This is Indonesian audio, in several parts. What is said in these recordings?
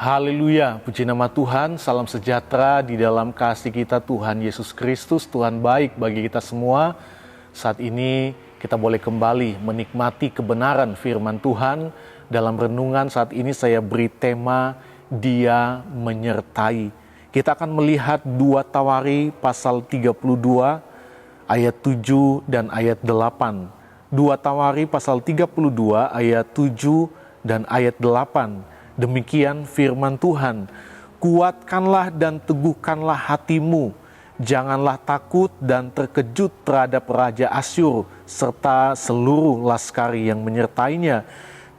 Haleluya, puji nama Tuhan, salam sejahtera di dalam kasih kita Tuhan Yesus Kristus, Tuhan baik bagi kita semua. Saat ini kita boleh kembali menikmati kebenaran firman Tuhan. Dalam renungan saat ini saya beri tema, Dia menyertai. Kita akan melihat 2 Tawari pasal 32 ayat 7 dan ayat 8. 2 Tawari pasal 32 ayat 7 dan ayat 8. Demikian firman Tuhan, kuatkanlah dan teguhkanlah hatimu, janganlah takut dan terkejut terhadap Raja Asyur serta seluruh laskari yang menyertainya,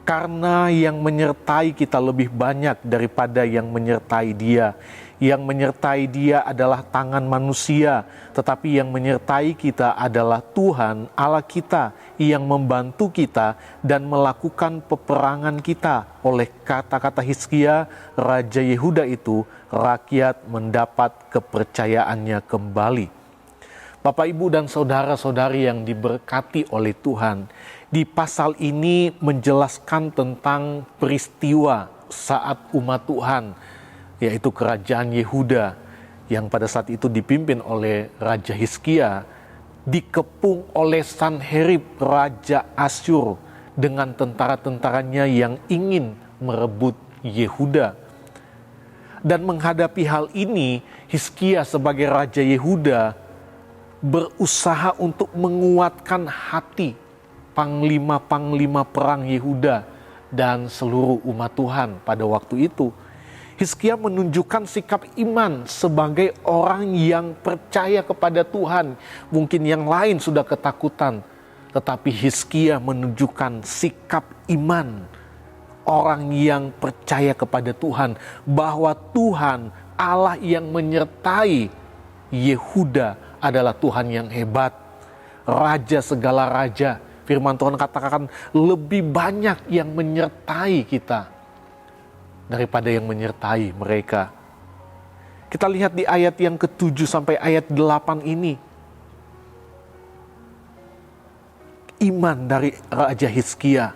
karena yang menyertai kita lebih banyak daripada yang menyertai dia. Yang menyertai dia adalah tangan manusia, tetapi yang menyertai kita adalah Tuhan Allah kita yang membantu kita dan melakukan peperangan kita. Oleh kata-kata Hizkia, Raja Yehuda itu, rakyat mendapat kepercayaannya kembali. Bapak, Ibu, dan saudara-saudari yang diberkati oleh Tuhan, di pasal ini menjelaskan tentang peristiwa saat umat Tuhan, yaitu kerajaan Yehuda yang pada saat itu dipimpin oleh Raja Hizkia, dikepung oleh Sanherib Raja Asyur dengan tentara-tentaranya yang ingin merebut Yehuda. Dan menghadapi hal ini, Hizkia sebagai Raja Yehuda berusaha untuk menguatkan hati panglima-panglima perang Yehuda dan seluruh umat Tuhan pada waktu itu. Hizkia menunjukkan sikap iman sebagai orang yang percaya kepada Tuhan. Mungkin yang lain sudah ketakutan, tetapi Hizkia menunjukkan sikap iman orang yang percaya kepada Tuhan, bahwa Tuhan Allah yang menyertai Yehuda adalah Tuhan yang hebat, Raja segala raja. Firman Tuhan katakan lebih banyak yang menyertai kita daripada yang menyertai mereka. Kita lihat di ayat yang ke-7 sampai ayat 8 ini. Iman dari Raja Hizkia.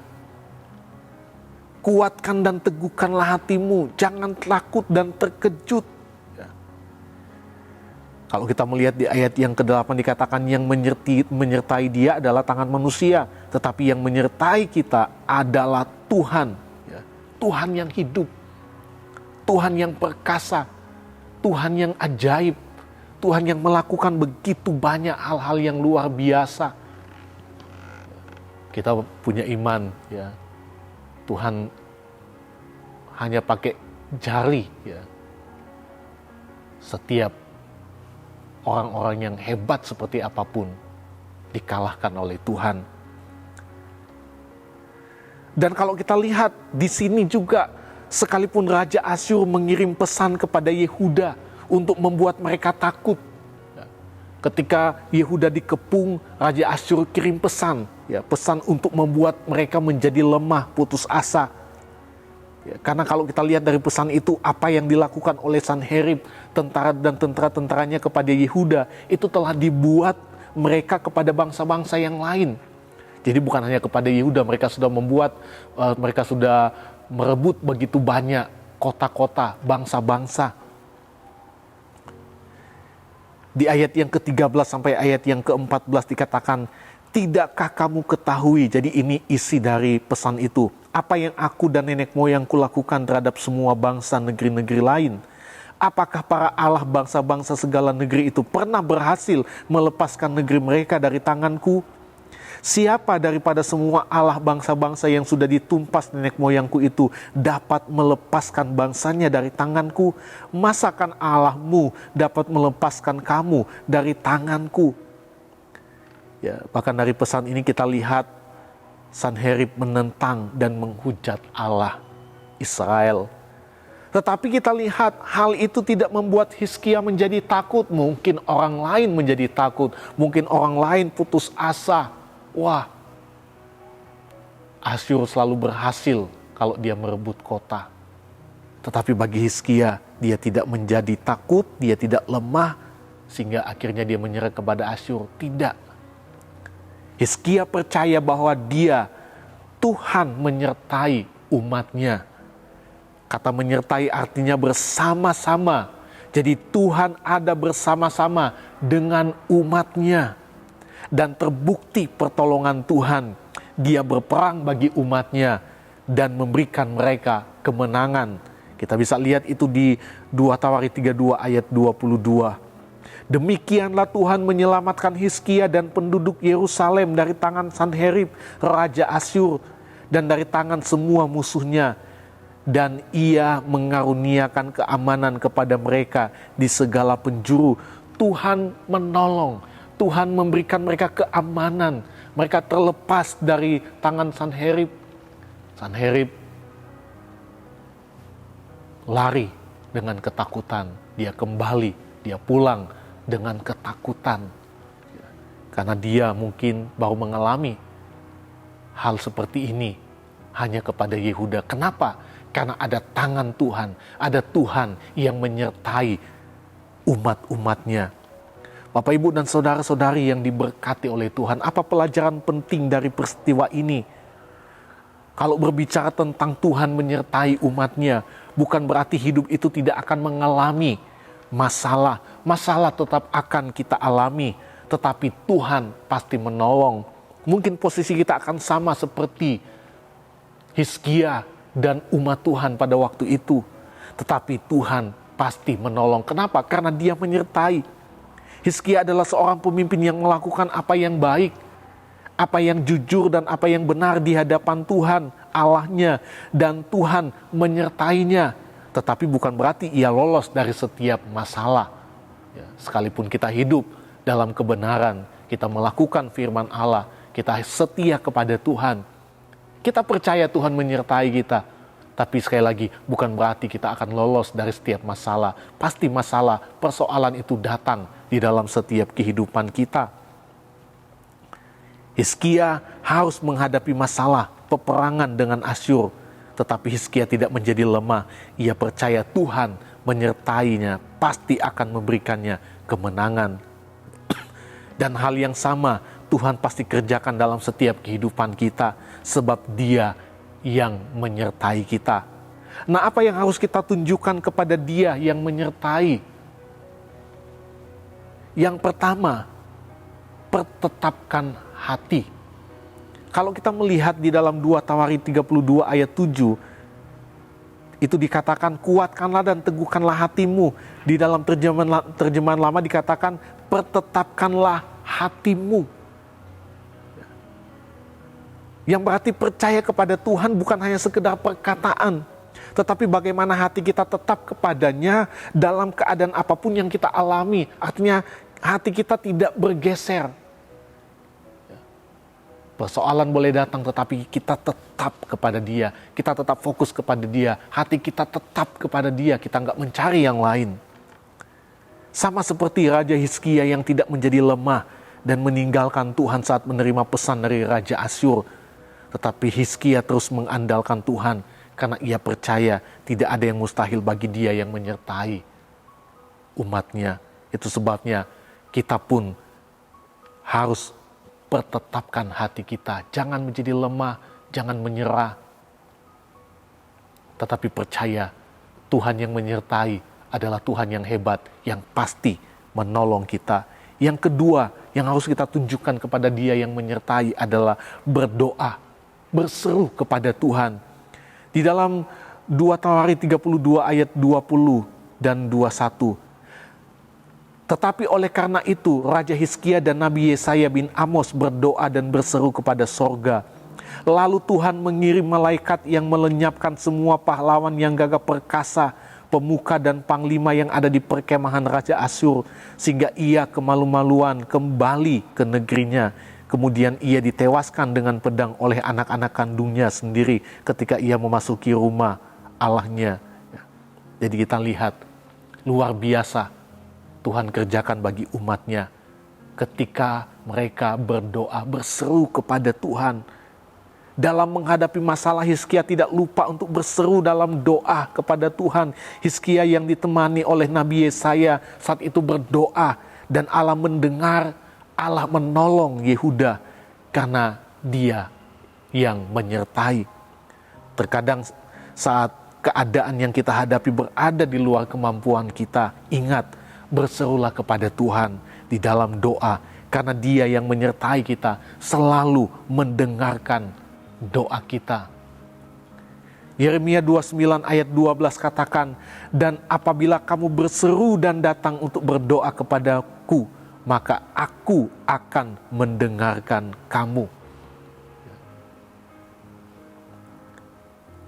Kuatkan dan teguhkanlah hatimu, jangan takut dan terkejut. Kalau kita melihat di ayat yang ke-8 dikatakan yang menyertai dia adalah tangan manusia, tetapi yang menyertai kita adalah Tuhan. Tuhan yang hidup, Tuhan yang perkasa, Tuhan yang ajaib, Tuhan yang melakukan begitu banyak hal-hal yang luar biasa. Kita punya iman, ya. Tuhan hanya pakai jari, ya. Setiap orang-orang yang hebat seperti apapun dikalahkan oleh Tuhan. Dan kalau kita lihat di sini juga, sekalipun Raja Asyur mengirim pesan kepada Yehuda untuk membuat mereka takut. Ketika Yehuda dikepung, Raja Asyur kirim pesan, pesan untuk membuat mereka menjadi lemah, putus asa. Karena kalau kita lihat dari pesan itu, apa yang dilakukan oleh Sanherib, tentara dan tentara-tentaranya kepada Yehuda, itu telah dibuat mereka kepada bangsa-bangsa yang lain. Jadi bukan hanya kepada Yehuda, mereka sudah merebut begitu banyak kota-kota, bangsa-bangsa. Di ayat yang ke-13 sampai ayat yang ke-14 dikatakan, tidakkah kamu ketahui, jadi ini isi dari pesan itu, apa yang aku dan nenek moyangku lakukan terhadap semua bangsa negeri-negeri lain? Apakah para Allah bangsa-bangsa segala negeri itu pernah berhasil melepaskan negeri mereka dari tanganku? Siapa daripada semua Allah bangsa-bangsa yang sudah ditumpas nenek moyangku itu dapat melepaskan bangsanya dari tanganku? Masakan Allahmu dapat melepaskan kamu dari tanganku? Ya, bahkan dari pesan ini kita lihat Sanherib menentang dan menghujat Allah Israel. Tetapi kita lihat hal itu tidak membuat Hizkia menjadi takut. Mungkin orang lain menjadi takut, mungkin orang lain putus asa. Wah, Asyur selalu berhasil kalau dia merebut kota. Tetapi bagi Hizkia, dia tidak menjadi takut, dia tidak lemah, sehingga akhirnya dia menyerah kepada Asyur. Tidak. Hizkia percaya bahwa Tuhan menyertai umatnya. Kata menyertai artinya bersama-sama. Jadi Tuhan ada bersama-sama dengan umatnya. Dan terbukti pertolongan Tuhan. Dia berperang bagi umatnya dan memberikan mereka kemenangan. Kita bisa lihat itu di 2 Tawarik 32 ayat 22. Demikianlah Tuhan menyelamatkan Hizkia dan penduduk Yerusalem dari tangan Sanherib, Raja Asyur, dan dari tangan semua musuhnya. Dan ia mengaruniakan keamanan kepada mereka di segala penjuru. Tuhan menolong, Tuhan memberikan mereka keamanan. Mereka terlepas dari tangan Sanherib. Sanherib lari dengan ketakutan. Dia kembali, dia pulang dengan ketakutan. Karena dia mungkin baru mengalami hal seperti ini hanya kepada Yehuda. Kenapa? Karena ada tangan Tuhan, ada Tuhan yang menyertai umat-umatnya. Bapak, Ibu, dan saudara-saudari yang diberkati oleh Tuhan, apa pelajaran penting dari peristiwa ini? Kalau berbicara tentang Tuhan menyertai umatnya, bukan berarti hidup itu tidak akan mengalami masalah. Masalah tetap akan kita alami, tetapi Tuhan pasti menolong. Mungkin posisi kita akan sama seperti Hizkia dan umat Tuhan pada waktu itu. Tetapi Tuhan pasti menolong. Kenapa? Karena Dia menyertai. Hizkia adalah seorang pemimpin yang melakukan apa yang baik, apa yang jujur dan apa yang benar di hadapan Tuhan Allahnya, dan Tuhan menyertainya. Tetapi bukan berarti ia lolos dari setiap masalah. Ya, sekalipun kita hidup dalam kebenaran, kita melakukan firman Allah, kita setia kepada Tuhan, kita percaya Tuhan menyertai kita. Tapi sekali lagi, bukan berarti kita akan lolos dari setiap masalah. Pasti masalah, persoalan itu datang di dalam setiap kehidupan kita. Hizkia harus menghadapi masalah peperangan dengan Asyur. Tetapi Hizkia tidak menjadi lemah. Ia percaya Tuhan menyertainya, pasti akan memberikannya kemenangan. Dan hal yang sama Tuhan pasti kerjakan dalam setiap kehidupan kita, sebab Dia yang menyertai kita. Nah, apa yang harus kita tunjukkan kepada Dia yang menyertai? Yang pertama, pertetapkan hati. Kalau kita melihat di dalam 2 Tawarik 32 ayat 7, itu dikatakan kuatkanlah dan teguhkanlah hatimu. Di dalam terjemahan lama dikatakan pertetapkanlah hatimu. Yang berarti percaya kepada Tuhan bukan hanya sekedar perkataan, tetapi bagaimana hati kita tetap kepadanya dalam keadaan apapun yang kita alami. Artinya hati kita tidak bergeser. Persoalan boleh datang, tetapi kita tetap kepada Dia. Kita tetap fokus kepada Dia. Hati kita tetap kepada Dia. Kita nggak mencari yang lain. Sama seperti Raja Hizkia yang tidak menjadi lemah dan meninggalkan Tuhan saat menerima pesan dari Raja Asyur. Tetapi Hizkia terus mengandalkan Tuhan karena ia percaya tidak ada yang mustahil bagi Dia yang menyertai umatnya. Itu sebabnya kita pun harus pertetapkan hati kita. Jangan menjadi lemah, jangan menyerah. Tetapi percaya Tuhan yang menyertai adalah Tuhan yang hebat, yang pasti menolong kita. Yang kedua yang harus kita tunjukkan kepada Dia yang menyertai adalah berdoa, berseru kepada Tuhan. Di dalam 2 Tawarik 32 ayat 20 dan 21. Tetapi oleh karena itu Raja Hizkia dan Nabi Yesaya bin Amos berdoa dan berseru kepada sorga. Lalu Tuhan mengirim malaikat yang melenyapkan semua pahlawan yang gagah perkasa, pemuka dan panglima yang ada di perkemahan Raja Asyur, sehingga ia kemalu-maluan kembali ke negerinya. Kemudian ia ditewaskan dengan pedang oleh anak-anak kandungnya sendiri ketika ia memasuki rumah Allahnya. Jadi kita lihat luar biasa Tuhan kerjakan bagi umatnya ketika mereka berdoa, berseru kepada Tuhan. Dalam menghadapi masalah, Hizkia tidak lupa untuk berseru dalam doa kepada Tuhan. Hizkia yang ditemani oleh Nabi Yesaya saat itu berdoa, dan Allah mendengar, Allah menolong Yehuda karena Dia yang menyertai. Terkadang saat keadaan yang kita hadapi berada di luar kemampuan kita, ingat, berserulah kepada Tuhan di dalam doa, karena Dia yang menyertai kita, selalu mendengarkan doa kita. Yeremia 29 ayat 12 katakan, dan apabila kamu berseru dan datang untuk berdoa kepadaku, maka aku akan mendengarkan kamu.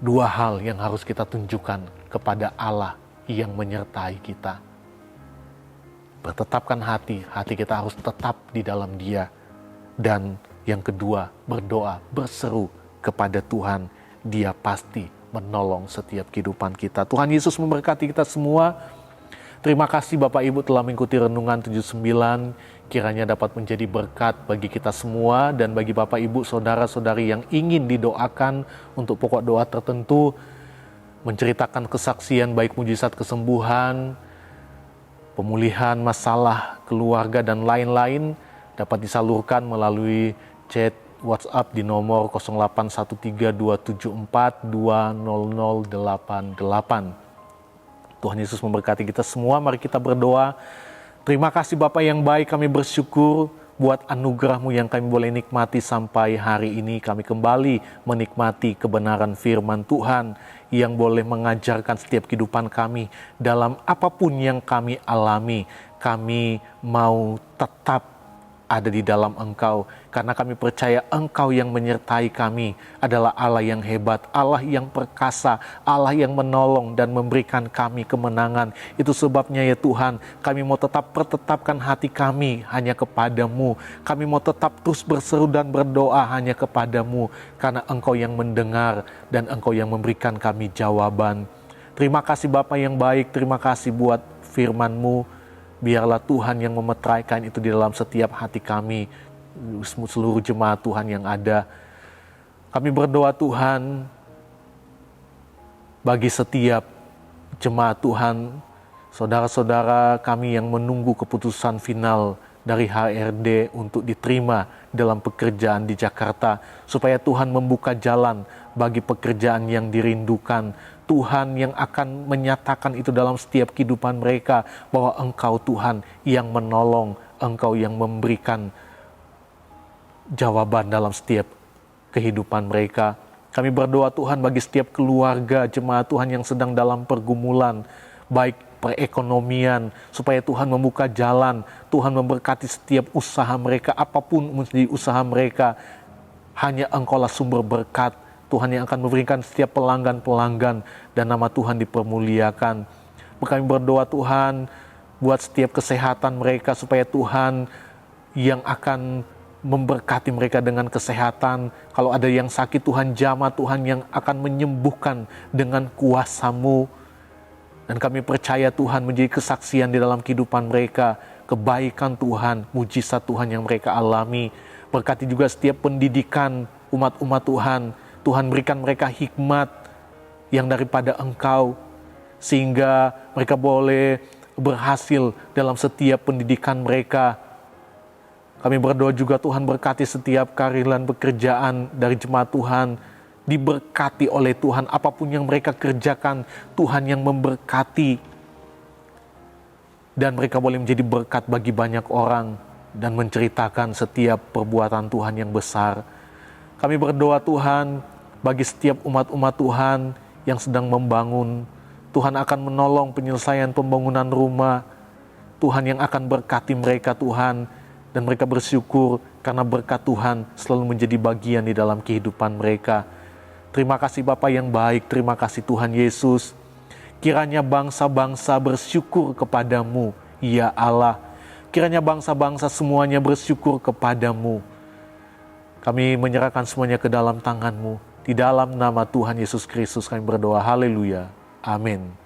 Dua hal yang harus kita tunjukkan kepada Allah yang menyertai kita. Bertetapkan hati kita harus tetap di dalam Dia. Dan yang kedua, berdoa, berseru kepada Tuhan. Dia pasti menolong setiap kehidupan kita. Tuhan Yesus memberkati kita semua. Terima kasih Bapak Ibu telah mengikuti Renungan 79. Kiranya dapat menjadi berkat bagi kita semua dan bagi Bapak Ibu, saudara-saudari yang ingin didoakan untuk pokok doa tertentu, menceritakan kesaksian baik mujizat kesembuhan, pemulihan masalah keluarga dan lain-lain, dapat disalurkan melalui chat WhatsApp di nomor 0813-274-20088. Tuhan Yesus memberkati kita semua. Mari kita berdoa. Terima kasih Bapa yang baik, kami bersyukur buat anugerah-Mu yang kami boleh nikmati sampai hari ini. Kami kembali menikmati kebenaran firman Tuhan yang boleh mengajarkan setiap kehidupan kami. Dalam apapun yang kami alami, kami mau tetap ada di dalam Engkau, karena kami percaya Engkau yang menyertai kami adalah Allah yang hebat, Allah yang perkasa, Allah yang menolong dan memberikan kami kemenangan. Itu sebabnya ya Tuhan, kami mau tetapkan hati kami hanya kepadamu. Kami mau tetap terus berseru dan berdoa hanya kepadamu, karena Engkau yang mendengar dan Engkau yang memberikan kami jawaban. Terima kasih Bapa yang baik, terima kasih buat firman-Mu. Biarlah Tuhan yang memetraikan itu di dalam setiap hati kami, seluruh jemaat Tuhan yang ada. Kami berdoa Tuhan, bagi setiap jemaat Tuhan, saudara-saudara kami yang menunggu keputusan final dari HRD untuk diterima dalam pekerjaan di Jakarta, supaya Tuhan membuka jalan bagi pekerjaan yang dirindukan. Tuhan yang akan menyatakan itu dalam setiap kehidupan mereka, bahwa Engkau Tuhan yang menolong, Engkau yang memberikan jawaban dalam setiap kehidupan mereka. Kami berdoa Tuhan bagi setiap keluarga jemaat Tuhan yang sedang dalam pergumulan, baik perekonomian, supaya Tuhan membuka jalan, Tuhan memberkati setiap usaha mereka, apapun menjadi usaha mereka, hanya Engkaulah sumber berkat. Tuhan yang akan memberikan setiap pelanggan-pelanggan dan nama Tuhan dipermuliakan. Kami berdoa Tuhan buat setiap kesehatan mereka, supaya Tuhan yang akan memberkati mereka dengan kesehatan. Kalau ada yang sakit, Tuhan jamah, Tuhan yang akan menyembuhkan dengan kuasa-Mu. Dan kami percaya Tuhan menjadi kesaksian di dalam kehidupan mereka, kebaikan Tuhan, mujizat Tuhan yang mereka alami. Berkati juga setiap pendidikan umat-umat Tuhan. Tuhan berikan mereka hikmat yang daripada Engkau, sehingga mereka boleh berhasil dalam setiap pendidikan mereka. Kami berdoa juga Tuhan berkati setiap karir dan pekerjaan dari jemaat Tuhan, diberkati oleh Tuhan. Apapun yang mereka kerjakan, Tuhan yang memberkati. Dan mereka boleh menjadi berkat bagi banyak orang dan menceritakan setiap perbuatan Tuhan yang besar. Kami berdoa Tuhan, bagi setiap umat-umat Tuhan yang sedang membangun, Tuhan akan menolong penyelesaian pembangunan rumah. Tuhan yang akan berkati mereka Tuhan, dan mereka bersyukur karena berkat Tuhan selalu menjadi bagian di dalam kehidupan mereka. Terima kasih Bapa yang baik, terima kasih Tuhan Yesus. Kiranya bangsa-bangsa bersyukur kepadamu, ya Allah. Kiranya bangsa-bangsa semuanya bersyukur kepadamu. Kami menyerahkan semuanya ke dalam tangan-Mu. Di dalam nama Tuhan Yesus Kristus kami berdoa. Haleluya. Amin.